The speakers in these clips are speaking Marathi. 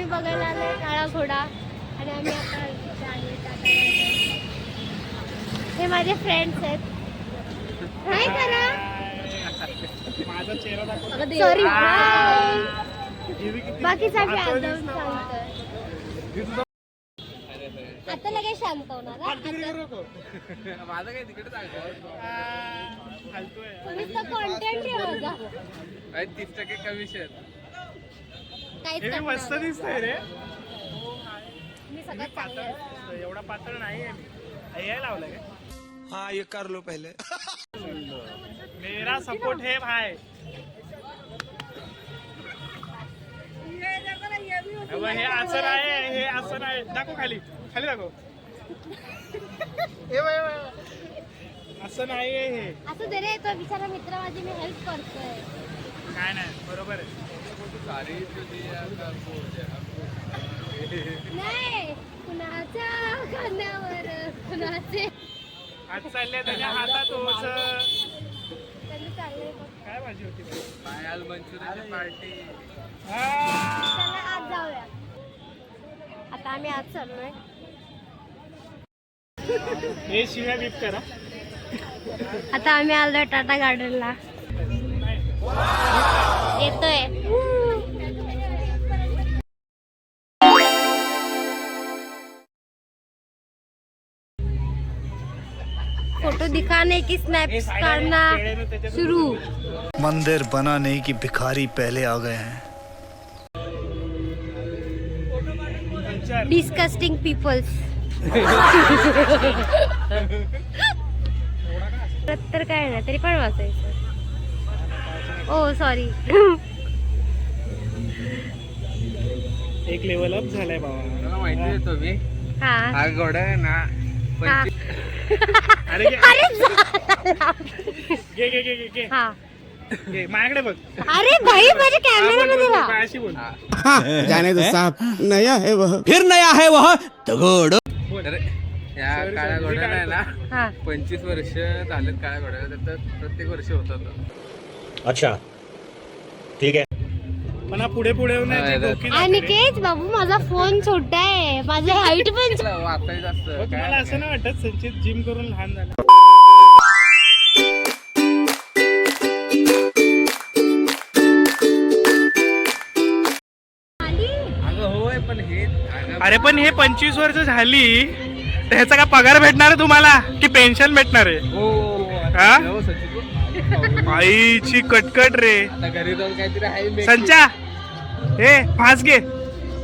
आम्ही बघायला आलोय काळा घोडा आणि आम्ही आता इथे आहे टाटा. हे माझे फ्रेंड्स आहेत. हाय करा. माझा चेहरा दाखव. सॉरी. बाकी सगळे आदवून सांगतोय. आता लगेच शांत होणार. माझं काय तिकडे तुम्ही तर कॉन्टेंट ठेवा. 30% कमिशन. काहीच हे मस्त दिसतंय रे. मी सगळं चांगलं आहे. एवढा पातळ नाही आहे मी. हे लावलंय का? हाँ ये कर लो पहले. मेरा सपोर्ट है भाई. हे असं आहे, हे असं आहे. दाखव खाली खाली दाखव. असं नाही आहे हे. असं दे रे, तो बिचारा मित्र माझी मी हेल्प करतोय. काय नाही बरोबर आहे. नाही कुणाच्या खांद्यावर कुणाचे आज चालले त्याच्या हातात ओझ. त्यांनी चाललंय बघ. काय भाजी होती पायल मंचुरियन पार्टी. चला आज जाऊया. आता आम्ही आज चाललोय. हे शिव्या बीप करा. आता आम्ही आलोय टाटा गार्डनला. येतोय. फोटो दिखाने की स्नैप्स करना शुरू. मंदिर बनाने की भिखारी पहले आ गए हैं. Disgusting peoples. तर काय नाही तरी पण वाचायचं. Oh sorry. एक लेवल अप झालाय बाबा. मला माहिती आहे तुम्ही हा हा घोडा आहे ना. हा. अरे घे घे घे घे घे हा. घे माझ्याकडे बघ. अरे भाई माझ्या कॅमेरामध्ये ला. माझ्याशी बोल. जाने दो साहब, नया है वह, फिर नया है वह दगड़. तर या काळ्या घोड्याला आहे ना हा 25 वर्ष झालेत. काळ्या घोड्याला तर प्रत्येक वर्षी होत होतं. अच्छा ठीक है. पण हा पुढे पुढे होण्याची डोकी जाते आणि रे. केच बाबू माझा फोन छोटा आहे. माझं हाईट पण वाचायचं मग असतं. तुम्हाला असं नाही वाटत संचित जिम करून लहान झाला. अगं होय पण हे अरे पण हे 25 वर्ष झाली तर ह्याचा का पगार भेटणार आहे तुम्हाला की पेन्शन भेटणार आहे? हा? आईची कटकट रे. आता घरी जाऊन काहीतरी आहे. संचा हे फास घे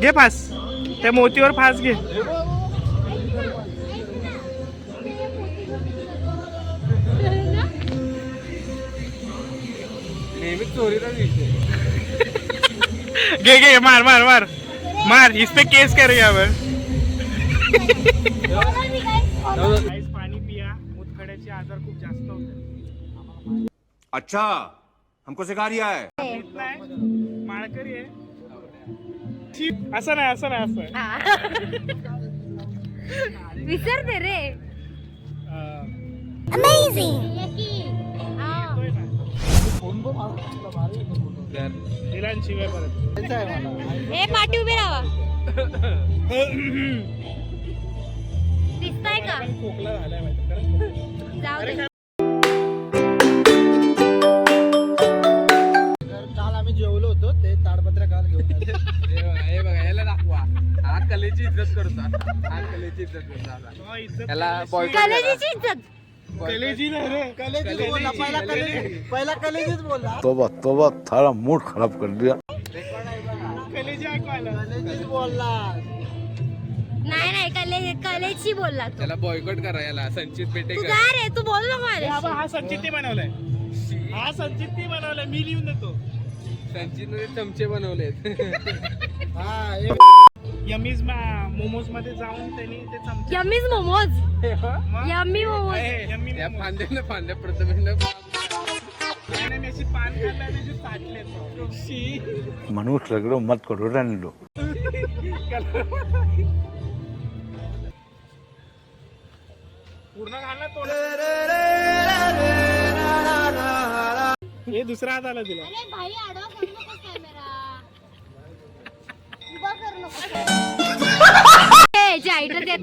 घे फास. त्या मोतीवर फास घे. नेहमीच चोरीचा विषय. घे घे मार मार मार मार. इस पे केस करे यावर. पाणी पिया. मुतखड्याचे आजार खूप जास्त होते. अच्छा हमको सिखा रिया है. माळकरी आहे. असं नाही असं नाही असं. विसरते रे. शिवाय परत हे पाठी उभे राहा. दिसताय का? खोकला झालाय माहिती खरंच. जाऊ दे. काल आम्ही जेवलो होतो ते ताडपत्र काल घेऊन आले. हे बघा याला दाखवा. हा कलेची इज्जत करतो. हा कलेची इज्जत करतो आता. त्याला boycott करा. कलेजीची इज्जत. कलेजी नाही रे. कलेजीच बोलला पहिला कलेजीच बोलला. तोबा तोबा थारा मूड खराब कर दिया. कलेजी ऐकवायला. कलेजीच बोलला. नाही नाही कलेची बोलला तू. त्याला बॉयकॉट करा याला. संचित तू पेटेकर. जा रे, तू बोल नको माझ्याशी. हा संचितने बनवलाय. हा संचितने बनवलाय. मी लिहून देतो. संचितने चमचे बनवलेत. हा यमीज मोमोज मध्ये जाऊन त्यांनी ते चमचे. यम्मीज मोमोज. मग? यम्मी मोमोज. यम्मी त्या मोमोज. फांद्या प्रथमेशने आणि मी अशी पान खाल्ला आणि अशी चाटले. मनुष्य लग लो मत करो रहने दो. पूर्ण घालना तोंड. हे दुसरा हात आला तुला. अरे भाई आडवा करू नको कॅमेरा. उभा करू नको. खायची आयटच येत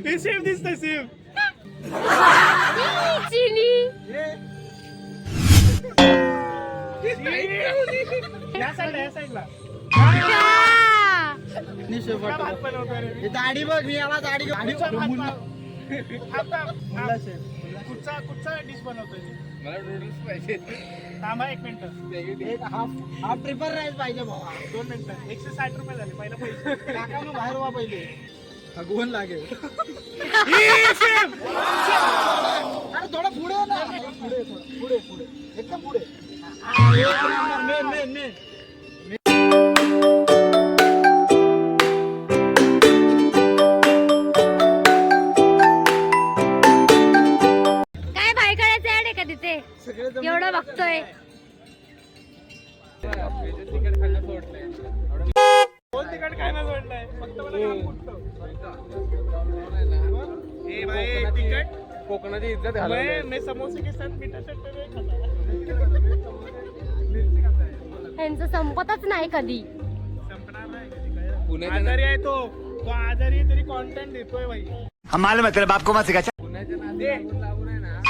नाही. सेम दिसतंय सेम. चिनी या साईडला दाढी बघ मी याला दाढी कुठचा डिश बनवतोय? मला नूडल्स पाहिजे. थांबा 1 मिनिट. हाफ ट्रिपल राईस पाहिजे बाबा. 2 मिनिटं. 160 रुपये झाले. पहिला पैसे काका मग बाहेर व्हा पहिले. भगवून लागेल. अरे थोडं पुढे ये ना. पुढे एकदम पुढे. मेन काय भायखळ्याचं ऍड आहे का तिथे? एवढं बघतोय. तिकीट खायला सोडलंय. कोण तिकट काय नाही जोडलंय? फक्त मला काम फुटतं. ए भाई तिकट कोकणाची इज्जत घालवली. मैं समोसे के साथ मीठा चटणी नहीं खाता. त्यांचं संपतच नाही कधी. संपणार नाही कधी काय. पुण्याच्या आजारी आहे तो आजारी आहे तरी कॉन्टेंट देतोय भाई. हम मालूम है तेरे बाप को मत सिखा. पुण्याच्या नादी लागून आहे ना.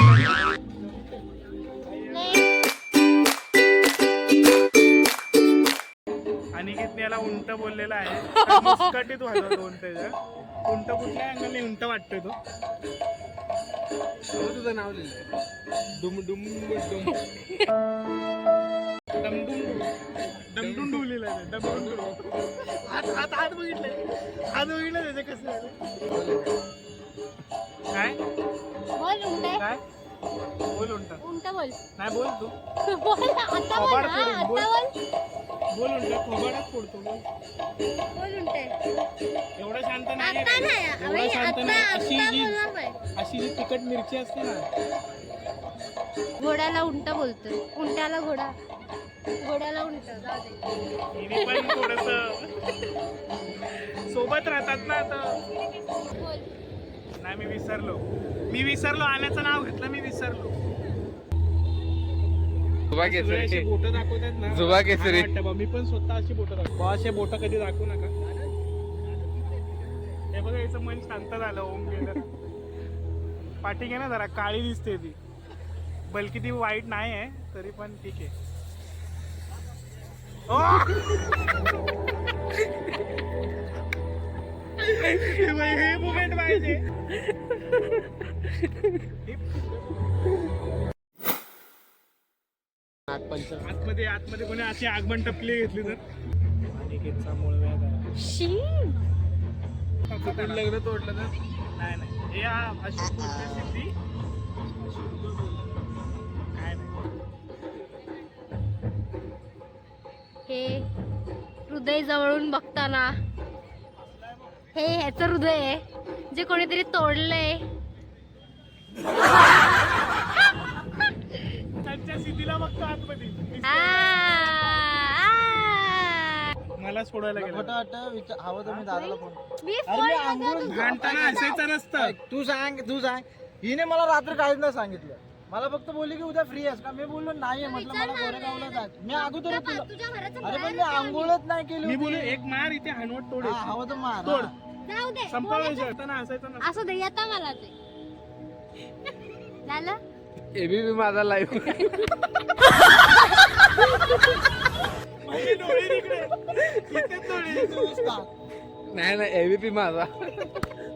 अनिकेतने याला उंट बोललेला आहे. मुस्कटीत वाजवतो उंट. उंट कुठल्या अँगलने उंट वाटतोय तो. तुझं नाव लिहिलं. डुम डमडुंडू लिहिलं आहे. डमडुंडू. हात बघितलं त्याचे कसं झालं. काय बोल उंट. काय बोल उंट. उंट बोल. नाही बोल तू. बोल आता बोल. खबाड हा, फोडून आता बोल. बोल. बोल उंट. खोबाडच फोडतो बोल. बोल उंट. एवढं शांत नाही आता नाही. एवढं शांत नाही. अशी आता जी बोलणार नाही. अशी जी तिखट मिरची असते ना. घोड्याला उंट बोलतोय. उंट्याला घोडा. घोड्याला उंट. जाऊ दे. हिने पण थोडस सोबत राहतात ना आता. बोल. नाही मी विसरलो आण्याचं नाव घेतलं. मी विसरलो. जुबा सगळे अशी केसरी. बोटं दाखवतात ना. जुबा केसरी. छान वाटतं बा. मी पण स्वतः अशी बोटं दाखवतो. असे बोटं कधी दाखवू नका. हे बघा याचं मन शांत झालं. ओम गेलं. पाठी घे ना जरा. काळी दिसते ती. बल्कि ती वाईट नाही आहे तरी पण ठीक आहे. हे मुमेंट पाहिजे. आतमध्ये कोणी अशी आगमन टपली घेतली तर. अनिकेतचा मूळ व्याध आहे. शी. लग्न तोडलं तर नाही हे अशी बोलते सिद्धी. काय नाही. हे हृदय जवळून बघताना हे ह्याचं हृदय आहे जे कोणीतरी तोडलंय. त्यांच्या सिद्धीला बघतो आतमध्ये. मला सोडायला गेलं. हवं तर मी दादाला फोन. मी फोन भांडताना हसायचं नसतं. तू सांग. हिने मला रात्री काहीच नाही सांगितलं. मला फक्त बोलली की उद्या फ्री आहेस का. मी बोललो नाही म्हटलं मला गोरेगावला जायचं. मी अगोदर तुला. तुझ्या घराचं अरे पण मी आंघोळच नाही केली मी होती. बोलू एक मार इथे हनवट तोड. हा, हवं तर मार. तोड. जाऊ दे. संपवायचं. हसायचं नसतं. असं दे आता मला ते झालं. एबीपी माझा लाईव्ह. माझे डोळे तिकडे. इथे डोळे. नाही एबीपी माझा.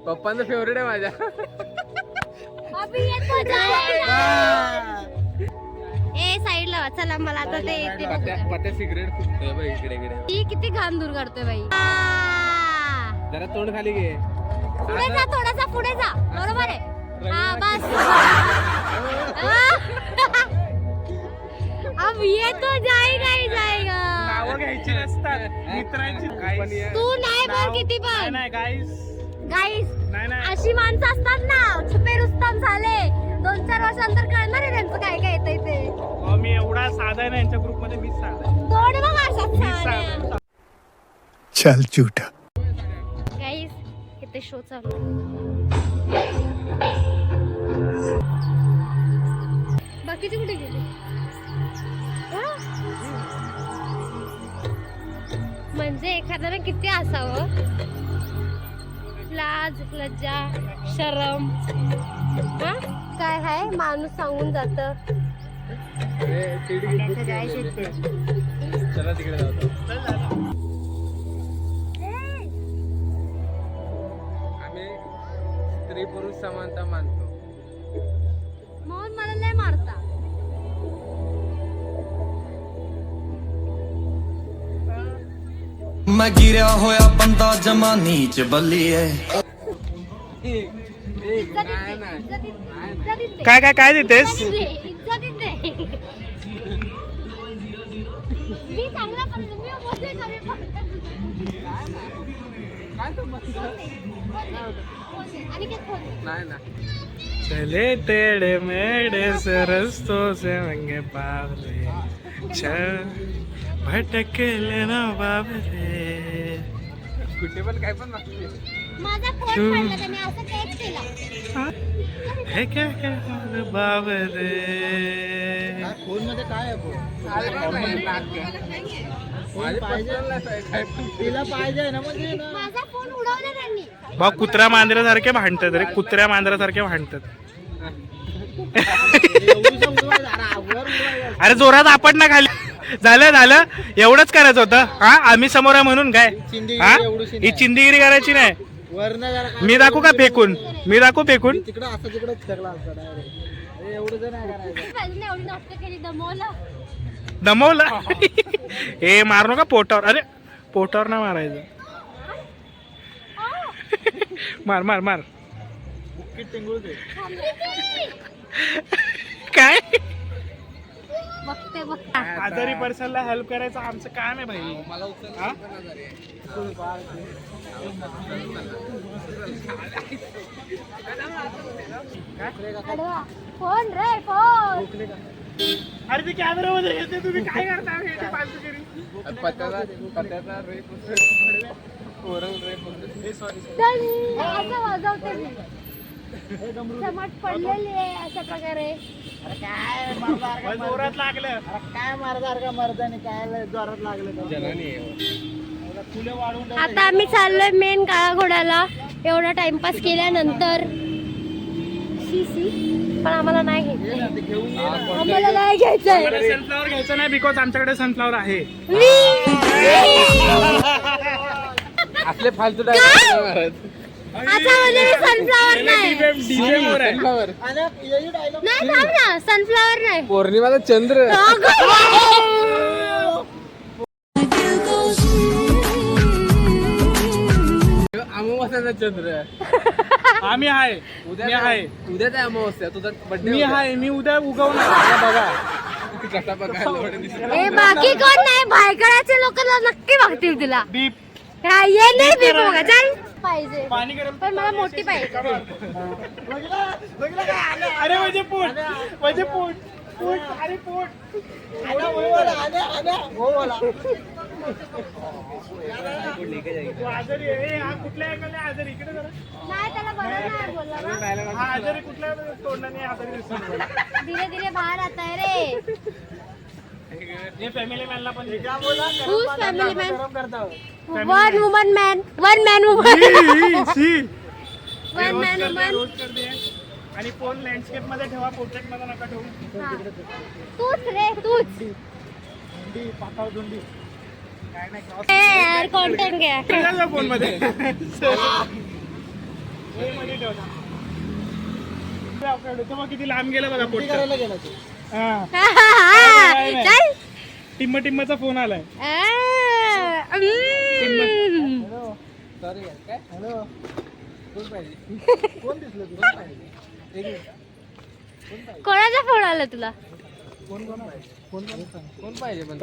पप्पांचा फेवरेट आहे माझ्या. अभि येतो जायला. ए साईडला वा. चला मला आता ते बघू द्या. पत्या सिगरेट फुटतोय बघ इकडे. ती किती घाण दूर करतोय बाई. जरा तोंड खाली घे. पुढे जा. थोडासा पुढे जा. बरोबर आहे. हा बस. अब ये तो जाएगा. नावं घ्यायची नसतात मित्रांची. तू नाही बोल किती पण. नाही गाईस. नाही अशी माणसं असतात ना. छुपे रुस्तम झाले. 2-4 वर्षानंतर कळणार आहे त्यांचं काय काय येतंय ते. मी एवढा साधा आहे ना यांच्या ग्रुप मध्ये. मीच साधा. तोड बघ अशात मीच साड्या. साधा. चल झूठा. गाईस इथे शो चालू. बाकीचे कुठे गेले. म्हणजे एखाद्याला किती असावं, लाज लज्जा शरम, हा काय आहे माणूस सांगून जात. गाव सुटतंय. चला तिकडे जातो. आम्ही स्त्री पुरुष समानता मानतो. म्हणून मला लय मारता. मैं गिरा होया बंदा जमा नीच बल्लीए. काय काय काय देतेस? मी चांगला पण मी बोलते ना, मी आणि काय खोल नाही ना चले तेड़े मेड़े से रस्तों से मंगे पावले भटकेले ना बाबरे. कुठे पण काय पण नसते. माझा फोन पडला तर मी असं टेक केला. हे क्या क्या बाबरे. फोन मध्ये काय आहे फोन? तिला पाहिजे ना म्हणजे ना. माझा फोन उडवला त्यांनी. भाऊ कुत्र्या मांजऱ्यासारखे भांडतात रे, कुत्र्या मांजऱ्यासारखे भांडतात. एवढीचं उडवायचं, अरे वर उडवायचं. अरे जोरात आपट ना खाली. झालं झालं एवढंच करायचं होतं. हा आम्ही समोर आहे म्हणून काय चिंदीगिरी हा एवढीशी ही नाही. चिंदीगिरी करायची नाही. वरनं जरा काय मी दाखवू का फेकून, मी दाखवू फेकून. तिकडं असं तिकडं फेकला असतं direct. अरे एवढं जर नाही करायचं. पाहिजे एवढी नाटकं केली दमवलं. दमवला. हे मारू नका पोटावर. अरे पोटावर ना मारायचं. मार मार मार. बुक्कीत टिंगूळ दे. काय बघते बघते. आजारी पर्सनला हेल्प करायचं आमचं काम आहे भाई. मला उचल हा? अडवा. फोन रे फोन. अरे ते कॅमेरा मध्ये येते, तुम्ही काय करता? हे ते फालतूगिरी. पत्त्याचा रेप ओरल रेप डन. असं वाजवते मी. चमट पडलेली आहे अशा प्रकारे. अरे काय मारदार का जोरात लागलं. अरे काय मारदार का मर्दाने काय जोरात लागलं का? जनानी फुले वाढवून आता आम्ही चाललोय मेन काळा घोड्याला. एवढा टाइमपास केल्यानंतर शी पण आम्हाला नाही घ्यायचं. ते घेऊन ये ना. आम्हाला नाही घ्यायचंय. सनफ्लावर घ्यायचं नाही बिकॉज आमच्याकडे सनफ्लावर आहे. असले फालतू डायलॉग आता म्हणजे सनफ्लावर नाही. डीजे मोर आहे. आणि यही डायलॉग नाही थांब ना, सनफ्लावर नाही. पौर्णिमाचा चंद्र अमावस्याचा चंद्र. आम्ही आहे. मी आहे. उद्याच आहे अमावस्या. तुझा बर्थडे मी आहे. मी उद्या उगवणार. बघा कसा बघायला दिसला. ए बाकी कोण नाही, भायखळ्याचे लोक नक्की बघतील तुला. बीप. हा, ये नाही बी बघा. चल पाहिजे पाणी गरम. पण मला मोठी पाहिजे. अरे माझे पोट, माझे पोट पोट. अरे पोट. हो बोला. तू आजारी आहे. हा कुठल्या अँगलने आजारी? इकडे जरा. नाही त्याला बरं नाही बोलला ना. हा आजारी कुठल्या तोंडाने आजारी दिसतो. धीरे धीरे बाहेर आता है रे. हे फॅमिली मॅनला पण Who's family man? गरम करता One woman man. One man woman. One man woman. रोज करते. आणि फोन लँडस्केप मध्ये ठेवा, पोर्ट्रेट मध्ये नका ठेवू. हा. तूच रे तूच. धुंडी पाताळ धुंडी. काय नाही क्रॉस ए यार कंटेंट घ्या. फोन मध्ये. हे मध्ये ठेवता. तेव्हा किती लांब गेलं बघा धुंडी पोट. करायला गेला तू. हा चल. टिम्म टिम्मचा फोन आलाय. हॅलो सॉरी काय हॅलो कोण पाहिजे? कोण दिसलं तुला? एक मिनिट. कोणाचा फोन आला तुला? कोण पाहिजे? कोण पाहिजे पण